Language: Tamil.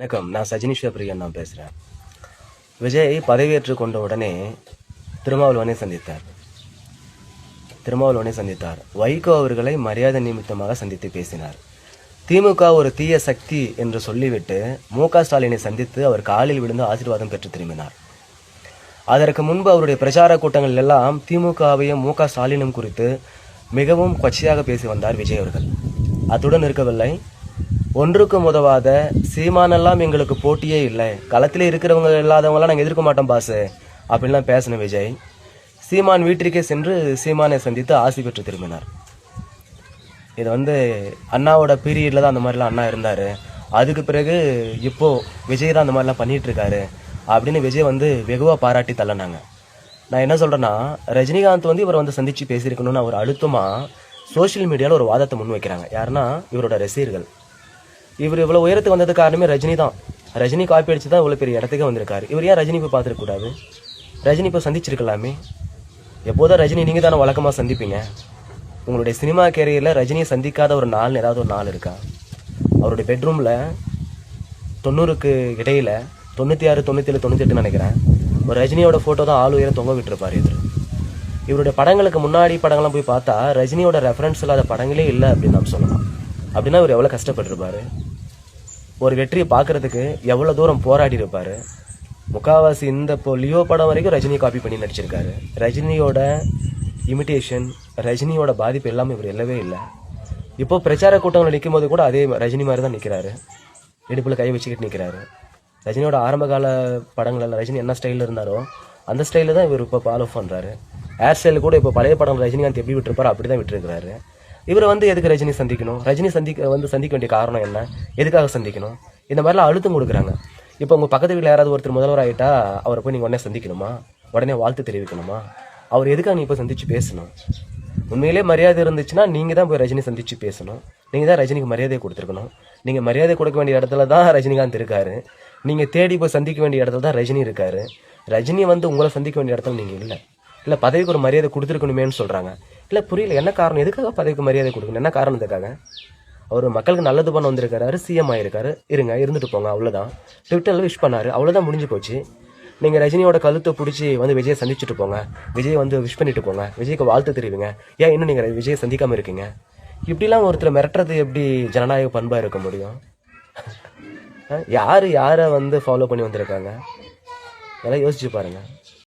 வணக்கம். நான் சஜினிஷா பிரியன் நான் பேசுகிறேன். விஜய் பதவியேற்று கொண்ட உடனே திருமாவளவனை சந்தித்தார். வைகோ அவர்களை மரியாதை நிமித்தமாக சந்தித்து பேசினார். திமுக ஒரு தீய சக்தி என்று சொல்லிவிட்டு மு.க. ஸ்டாலினை சந்தித்து அவர் காலில் விழுந்து ஆசீர்வாதம் பெற்று திரும்பினார். அதற்கு முன்பு அவருடைய பிரச்சார கூட்டங்கள் எல்லாம் திமுகவையும் மு.க. ஸ்டாலினும் குறித்து மிகவும் கொச்சையாக பேசி வந்தார் விஜய் அவர்கள். அத்துடன் இருக்கவில்லை, ஒன்றுக்கும் உதவாத சீமானெல்லாம் எங்களுக்கு போட்டியே இல்லை, களத்திலே இருக்கிறவங்க இல்லாதவங்களாம் நாங்கள் எதிர்க்க மாட்டோம் பாசு அப்படின்லாம் பேசின விஜய் சீமான் வீட்டிற்கே சென்று சீமானை சந்தித்து ஆசி பெற்று திரும்பினார். இது அண்ணாவோட பீரியட்ல தான் அந்த மாதிரிலாம் அண்ணா இருந்தார். அதுக்கு பிறகு இப்போ விஜய் தான் அந்த மாதிரிலாம் பண்ணிட்டு இருக்காரு அப்படின்னு விஜய் வெகுவாக பாராட்டி தள்ளனாங்க. நான் என்ன சொல்றேன்னா, ரஜினிகாந்த் இவர் சந்திச்சு பேசியிருக்கணும்னு அவர் அழுத்தமாக சோசியல் மீடியாவில் ஒரு வாதத்தை முன் வைக்கிறாங்க. யாருன்னா இவரோட ரசிகர்கள். இவர் இவ்வளோ உயரத்துக்கு வந்தது காரணமே ரஜினி தான். ரஜினி காப்பி அடிச்சு தான் இவ்வளோ பெரிய இடத்துக்கு வந்திருக்காரு. இவர் ஏன் ரஜினி போய் பார்த்துருக்கூடாது? ரஜினி இப்போ சந்திச்சிருக்கலாமே. எப்போதான் ரஜினி நீங்கள் தானே வழக்கமாக சந்திப்பீங்க. உங்களுடைய சினிமா கேரியரில் ரஜினியை சந்திக்காத ஒரு நாள் ஏதாவது ஒரு நாள் இருக்கா? அவருடைய பெட்ரூமில் 90க்கு இடையில 96, 97, 98 நினைக்கிறேன் ஒரு ரஜினியோட ஃபோட்டோ தான் ஆள் உயரம் தொங்க விட்டுருப்பார். இவருடைய படங்களுக்கு முன்னாடி படங்கள்லாம் போய் பார்த்தா ரஜினியோட ரெஃபரன்ஸ் இல்லாத படங்களே இல்லை அப்படின்னு நாம் சொல்லலாம். அப்படின்னா இவர் எவ்வளோ கஷ்டப்பட்டிருப்பாரு, ஒரு வெற்றியை பார்க்கறதுக்கு எவ்வளோ தூரம் போராடி இருப்பாரு. முக்காவாசி இப்போ லியோ படம் வரைக்கும் ரஜினியை காப்பி பண்ணி நடிச்சிருக்காரு. ரஜினியோட இமிட்டேஷன், ரஜினியோட பாதிப்பு எல்லாமே இவர் இல்லவே இல்லை. இப்போ பிரச்சார கூட்டங்கள் நிற்கும் போது கூட அதே ரஜினி மாதிரி தான் நிற்கிறாரு. இடுப்பில் கை வச்சுக்கிட்டு நிற்கிறாரு. ரஜினியோட ஆரம்பகால படங்கள் ரஜினி என்ன ஸ்டைலில் இருந்தாரோ அந்த ஸ்டைலில் தான் இவர் இப்போ ஃபாலோ பண்ணுறாரு. ஹேர் ஸ்டைல் கூட இப்போ பழைய படம் ரஜினிகாந்த் எப்படி விட்டுருப்பாரோ அப்படி தான் விட்டுருக்கிறாரு. இவர் எதுக்கு ரஜினி சந்திக்கணும்? ரஜினி சந்திக்க வேண்டிய காரணம் என்ன? எதுக்காக சந்திக்கணும்? இந்த மாதிரிலாம் அழுத்தம் கொடுக்குறாங்க. இப்போ உங்கள் பக்கத்து வீட்டில் யாராவது ஒருத்தர் முதல்வர் ஆகிட்டா அவரை போய் நீங்கள் உடனே சந்திக்கணுமா? உடனே வாழ்த்து தெரிவிக்கணுமா? அவர் எதுக்காக நீ இப்போ சந்திச்சு பேசணும்? உண்மையிலே மரியாதை இருந்துச்சுன்னா நீங்கள் தான் போய் ரஜினி சந்திச்சு பேசணும். நீங்கள் தான் ரஜினிக்கு மரியாதையை கொடுத்துருக்கணும். நீங்கள் மரியாதை கொடுக்க வேண்டிய இடத்துல தான் ரஜினிகாந்த் இருக்காரு. நீங்கள் தேடி போய் சந்திக்க வேண்டிய இடத்துல தான் ரஜினி இருக்காரு. ரஜினி உங்களை சந்திக்க வேண்டிய இடத்துல நீங்கள் இல்லை பதவிக்கு ஒரு மரியாதை கொடுத்துருக்கணுமேனு சொல்கிறாங்க. இல்லை புரியல, என்ன காரணம்? எதுக்காக பதவிக்கு மரியாதை கொடுக்கணும்? என்ன காரணத்துக்காக? அவர் மக்களுக்கு நல்லது பண்ண வந்திருக்காரு, சிஎம் ஆயிருக்காரு, இருந்துட்டு போங்க, அவ்வளோதான். ட்விட்டரில் விஷ் பண்ணாரு, அவ்வளோதான், முடிஞ்சு போச்சு. நீங்கள் ரஜினியோட கழுத்தை பிடிச்சி விஜயை சந்திச்சுட்டு போங்க, விஜய் விஷ் பண்ணிட்டு போங்க, விஜய்க்கு வாழ்த்து தெரிவிங்க. ஏன் இன்னும் நீங்கள் விஜயை சந்திக்காமல் இருக்கீங்க? இப்படிலாம் ஒருத்தர் மிரட்டுறது எப்படி ஜனநாயக பண்பாக இருக்க முடியும்? யாரை ஃபாலோ பண்ணி வந்திருக்காங்க? எல்லாம் யோசிச்சு பாருங்கள்.